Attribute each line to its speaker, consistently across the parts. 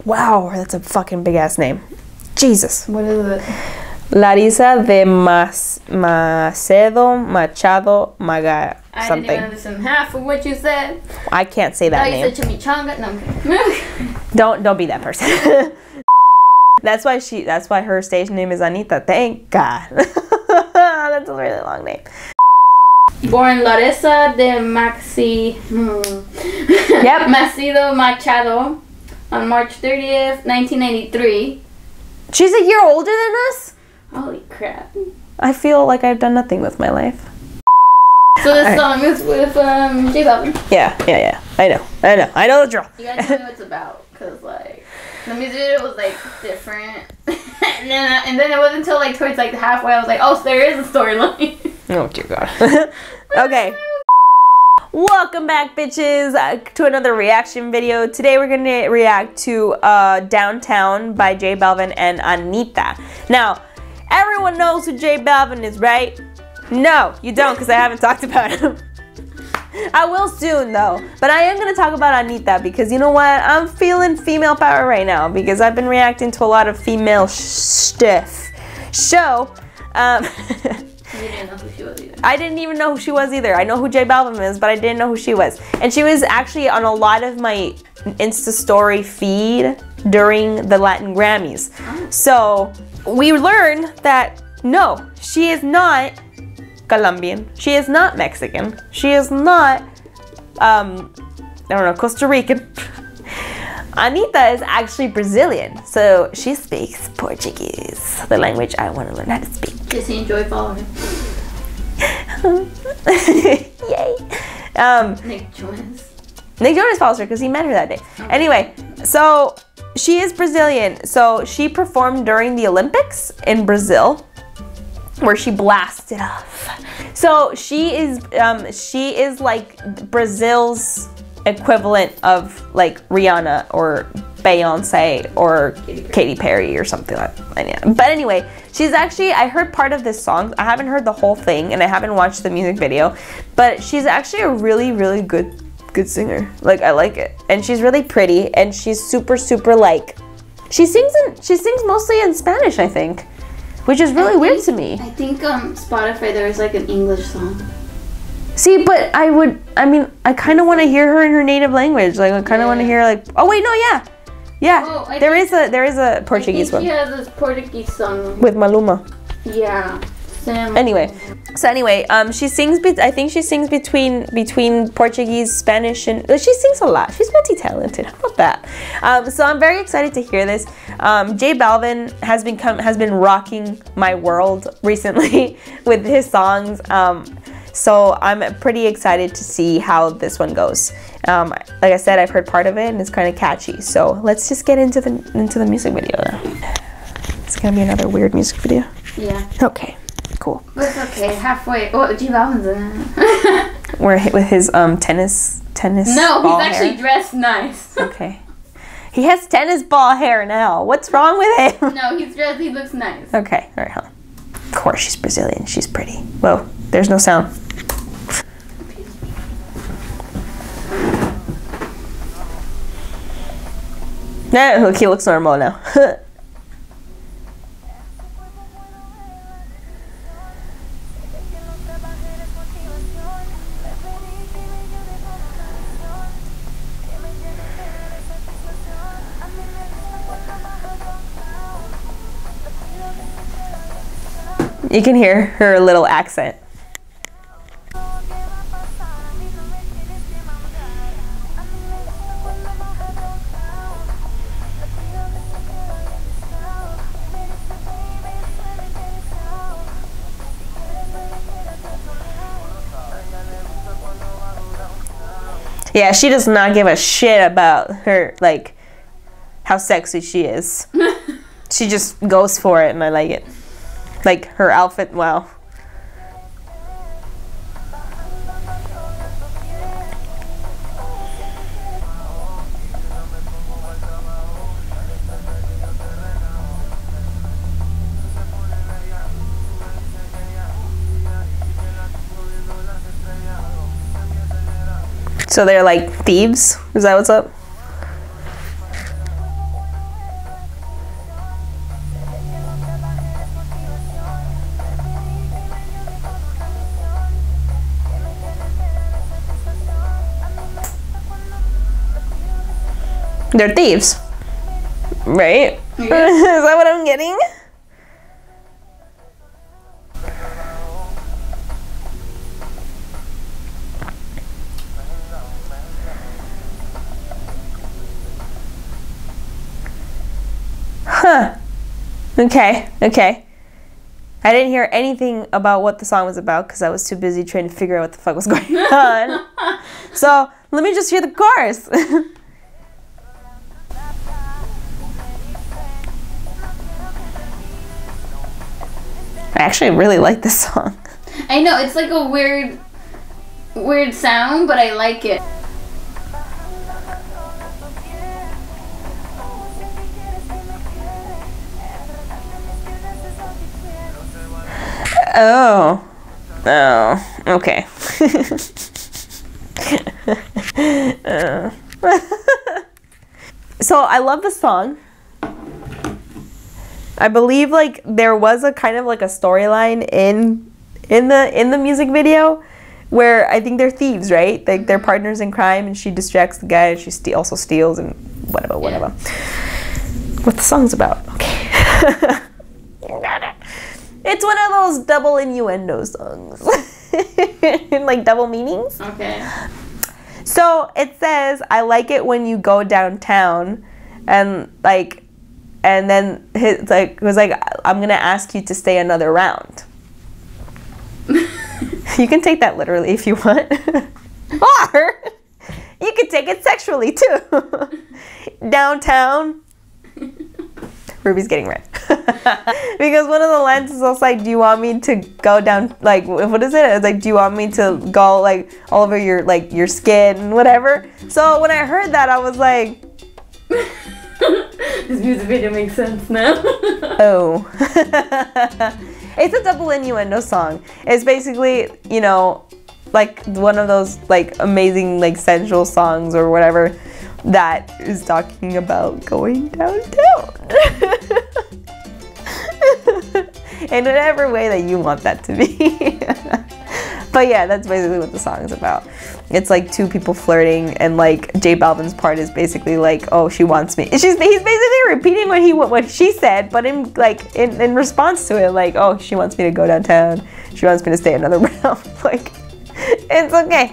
Speaker 1: Wow, that's a fucking big ass name. Jesus.
Speaker 2: What is it?
Speaker 1: Larisa de Macedo Machado Maga something.
Speaker 2: I didn't even understand half of what you said.
Speaker 1: I can't say that name.
Speaker 2: You said chimichanga. No, I'm kidding.
Speaker 1: Don't be that person. That's why her stage name is Anitta. Thank God. That's a really long name.
Speaker 2: Born Larisa de
Speaker 1: Yep.
Speaker 2: Macedo Machado on March 30th, 1993.
Speaker 1: She's a year older than us?
Speaker 2: Holy crap.
Speaker 1: I feel like I've done nothing with my life.
Speaker 2: So this song is with J Balvin.
Speaker 1: Yeah. I know the drill.
Speaker 2: You gotta tell me what it's about, cause like the music video was like different, and then it wasn't until like towards like halfway I was like, oh, so there is a storyline.
Speaker 1: Oh dear God. Okay. Welcome back, bitches, to another reaction video. Today we're gonna react to Downtown by J Balvin and Anitta. Now, everyone knows who J Balvin is, right? No, you don't, because I haven't talked about him. I will soon, though. But I am going to talk about Anitta, because you know what? I'm feeling female power right now, because I've been reacting to a lot of female stuff. So,
Speaker 2: You didn't know who she was either.
Speaker 1: I didn't even know who she was either. I know who J Balvin is, but I didn't know who she was. And she was actually on a lot of my Insta story feed during the Latin Grammys.
Speaker 2: Oh.
Speaker 1: So, we learned that, no, she is not Colombian. She is not Mexican. She is not, I don't know, Costa Rican. Anitta is actually Brazilian. So she speaks Portuguese, the language I want to learn how to speak.
Speaker 2: Does he enjoy following?
Speaker 1: Yay.
Speaker 2: Nick Jonas.
Speaker 1: Nick Jonas follows her because he met her that day.
Speaker 2: Okay.
Speaker 1: Anyway, so she is Brazilian. So she performed during the Olympics in Brazil, where she blasted off. So she is like Brazil's equivalent of like Rihanna or Beyonce or Katy Perry or something like that. But anyway, she's actually, I heard part of this song. I haven't heard the whole thing and I haven't watched the music video, but she's actually a really, really good singer. Like, I like it. And she's really pretty and she's super like, she sings mostly in Spanish, I think. Which is really weird to me.
Speaker 2: I think Spotify there was like an English song.
Speaker 1: See, but I kind of want to hear her in her native language. Like, I kind of want to hear like, oh wait, no, yeah.
Speaker 2: Oh,
Speaker 1: there is a Portuguese one.
Speaker 2: She has this Portuguese song
Speaker 1: with Maluma.
Speaker 2: Yeah.
Speaker 1: Anyway, she sings. I think she sings between Portuguese, Spanish, and she sings a lot. She's multi-talented. How about that? So I'm very excited to hear this. J Balvin has been rocking my world recently with his songs. So I'm pretty excited to see how this one goes. Like I said, I've heard part of it and it's kind of catchy. So let's just get into the music video now. It's gonna be another weird music video.
Speaker 2: Yeah.
Speaker 1: Okay. Cool.
Speaker 2: But it's okay. Halfway. Oh, J Balvin's in it.
Speaker 1: We're hit with his tennis.
Speaker 2: No,
Speaker 1: ball
Speaker 2: he's actually
Speaker 1: hair.
Speaker 2: dressed nice.
Speaker 1: Okay. He has tennis ball hair now. What's wrong with him?
Speaker 2: No, he's dressed. He looks nice.
Speaker 1: Okay. All right. Hold on. Of course, she's Brazilian. She's pretty. Whoa. There's no sound. No, look, he looks normal now. You can hear her little accent. Yeah, she does not give a shit about her, like, how sexy she is. She just goes for it and I like it. Like, her outfit, wow. So they're like thieves? Is that what's up? They're thieves. Right?
Speaker 2: Yeah.
Speaker 1: Is that what I'm getting? Huh. Okay. I didn't hear anything about what the song was about because I was too busy trying to figure out what the fuck was going on. So let me just hear the chorus. I actually really like this song.
Speaker 2: I know, it's like a weird sound, but I like it.
Speaker 1: Oh, okay. So I love the song. I believe like there was a kind of like a storyline in the music video where I think they're thieves, right? Like they're partners in crime, and she distracts the guy, and she also steals and whatever. What the song's about? Okay. It's one of those double innuendo songs. Like double meanings.
Speaker 2: Okay.
Speaker 1: So it says, I like it when you go downtown, and then it was like, I'm gonna ask you to stay another round. You can take that literally if you want. Or you can take it sexually too. Downtown. Ruby's getting red. Because one of the lines is also like, do you want me to go down, like, what is it? It's like, do you want me to go, like, all over your, like, your skin and whatever? So when I heard that, I was like...
Speaker 2: This music video makes sense now.
Speaker 1: Oh. It's a double innuendo song. It's basically, you know, like, one of those, like, amazing, like, sensual songs or whatever that is talking about going downtown. In whatever way that you want that to be. But yeah, that's basically what the song is about. It's like two people flirting, and like J Balvin's part is basically like, oh, she wants me. He's basically repeating what she said, but in response to it, like, oh, she wants me to go downtown. She wants me to stay another round. Like, it's okay.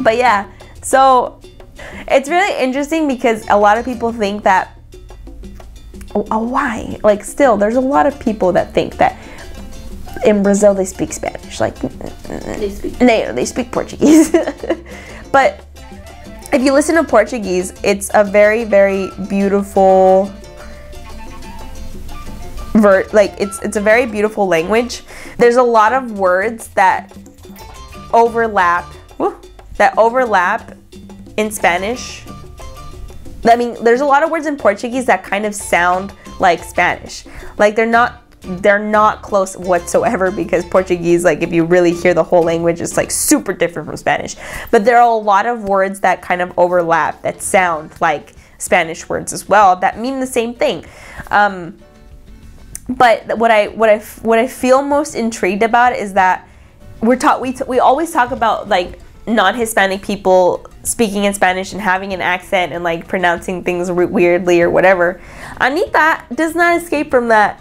Speaker 1: But yeah, so it's really interesting because a lot of people think that, why? Like, still, there's a lot of people that think that in Brazil they speak Spanish. Like, they speak Portuguese. But if you listen to Portuguese, it's a very, very beautiful it's a very beautiful language. There's a lot of words that overlap in Spanish. I mean, there's a lot of words in Portuguese that kind of sound like Spanish. Like they're not close whatsoever, because Portuguese, like if you really hear the whole language, it's like super different from Spanish. But there are a lot of words that kind of overlap that sound like Spanish words as well that mean the same thing. But what I feel most intrigued about is that we always talk about like non-Hispanic people speaking in Spanish and having an accent and like pronouncing things weirdly or whatever. Anitta does not escape from that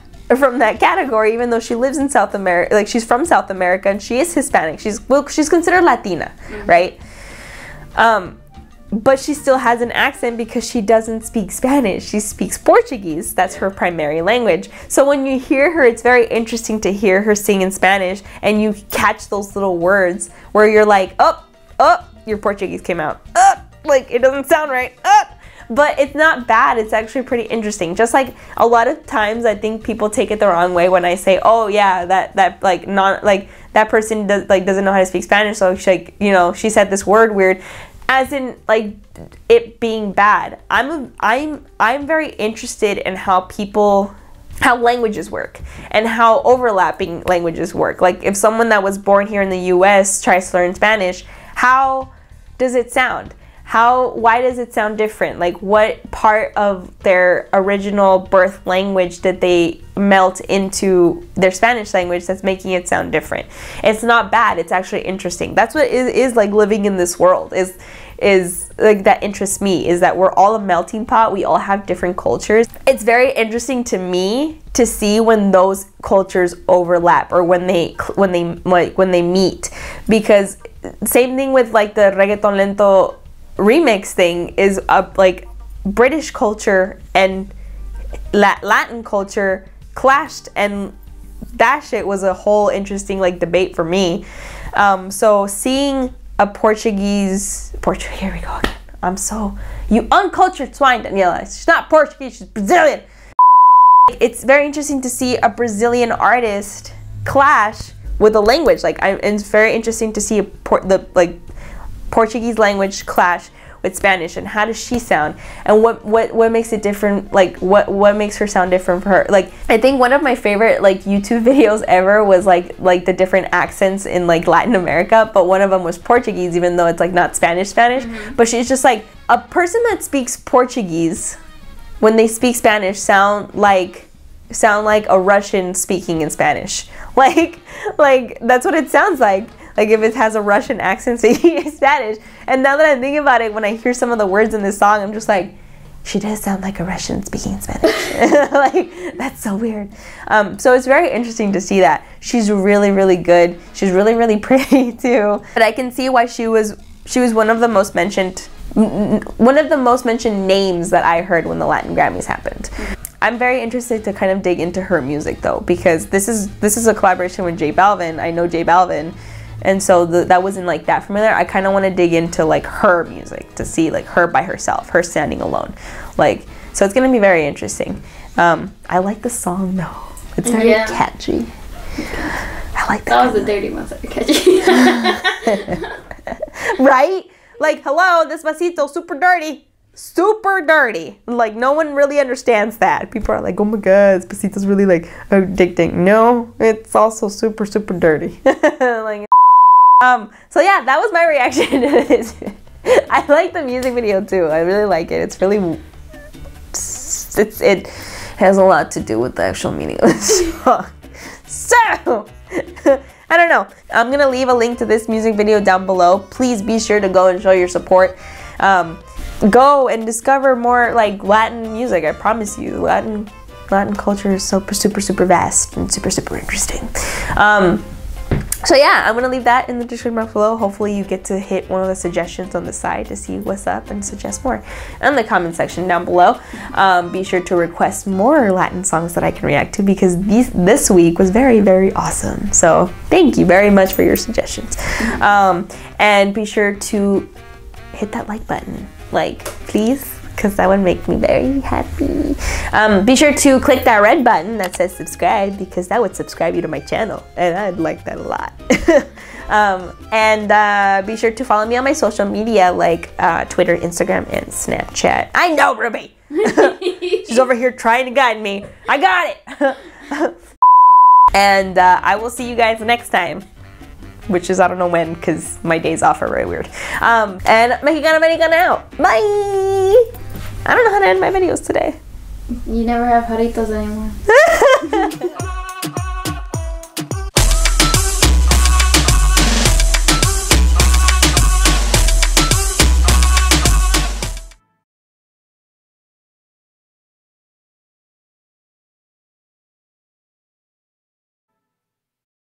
Speaker 1: category, even though she lives in South America. Like, she's from South America and she is Hispanic. She's considered Latina, right? But she still has an accent because she doesn't speak Spanish. She speaks Portuguese. That's her primary language. So when you hear her, it's very interesting to hear her sing in Spanish, and you catch those little words where you're like, oh, your Portuguese came out. Like, it doesn't sound right. But it's not bad. It's actually pretty interesting. Just like a lot of times, I think people take it the wrong way when I say, "Oh yeah, that like not like that person doesn't know how to speak Spanish, so she, like, you know, she said this word weird," as in like it being bad. I'm very interested in how languages work and how overlapping languages work. Like, if someone that was born here in the U.S. tries to learn Spanish, how does it sound? Why does it sound different? Like, what part of their original birth language did they melt into their Spanish language that's making it sound different? It's not bad. It's actually interesting. That's what it is like living in this world. is like that interests me is that we're all a melting pot. We all have different cultures. It's very interesting to me to see when those cultures overlap or when they meet, because same thing with like the reggaeton lento remix thing is like British culture and Latin culture clashed, and that shit was a whole interesting like debate for me. So seeing a here we go again. You uncultured swine, Daniela. She's not Portuguese, she's Brazilian. It's very interesting to see a Brazilian artist clash with the language. Like, it's very interesting to see the Portuguese language clash with Spanish, and how does she sound, and what makes it different, like what makes her sound different for her. Like, I think one of my favorite like YouTube videos ever was like the different accents in like Latin America, but one of them was Portuguese, even though it's like not Spanish, but she's just like, a person that speaks Portuguese when they speak Spanish sound like a Russian speaking in Spanish. Like that's what it sounds like. Like if it has a Russian accent speaking in Spanish. And now that I'm thinking about it, when I hear some of the words in this song, I'm just like, she does sound like a Russian speaking in Spanish. Like, that's so weird. So it's very interesting to see that. She's really, really good. She's really, really pretty too. But I can see why she was one of the most mentioned names that I heard when the Latin Grammys happened. I'm very interested to kind of dig into her music though, because this is a collaboration with J Balvin. I know J Balvin. And so that wasn't like that familiar. I kind of want to dig into like her music to see like her by herself, her standing alone. Like, so it's going to be very interesting. I like the song though. It's very catchy. I like that.
Speaker 2: That was a dirty one, so catchy.
Speaker 1: Right? Like, hello, Despacito, super dirty. Super dirty. Like, no one really understands that. People are like, oh my god, Despacito's really like addicting. No, it's also super, super dirty. Like, so yeah, that was my reaction to this. I like the music video too. I really like it. It's really, it has a lot to do with the actual meaning of the song. So, I don't know. I'm gonna leave a link to this music video down below. Please be sure to go and show your support. Go and discover more like Latin music. I promise you, Latin culture is super, super, super vast and super, super interesting. So yeah, I'm gonna leave that in the description box below. Hopefully you get to hit one of the suggestions on the side to see what's up and suggest more. And the comment section down below, be sure to request more Latin songs that I can react to, because this week was very, very awesome. So thank you very much for your suggestions. And be sure to hit that like button, like, please, because that would make me very happy. Be sure to click that red button that says subscribe, because that would subscribe you to my channel, and I'd like that a lot. And be sure to follow me on my social media, like Twitter, Instagram, and Snapchat. I know, Ruby! She's over here trying to guide me. I got it! And I will see you guys next time, which is I don't know when, because my days off are very weird. And Mexicana out. Bye! I don't know how to end my videos today.
Speaker 2: You never have jaritos anymore.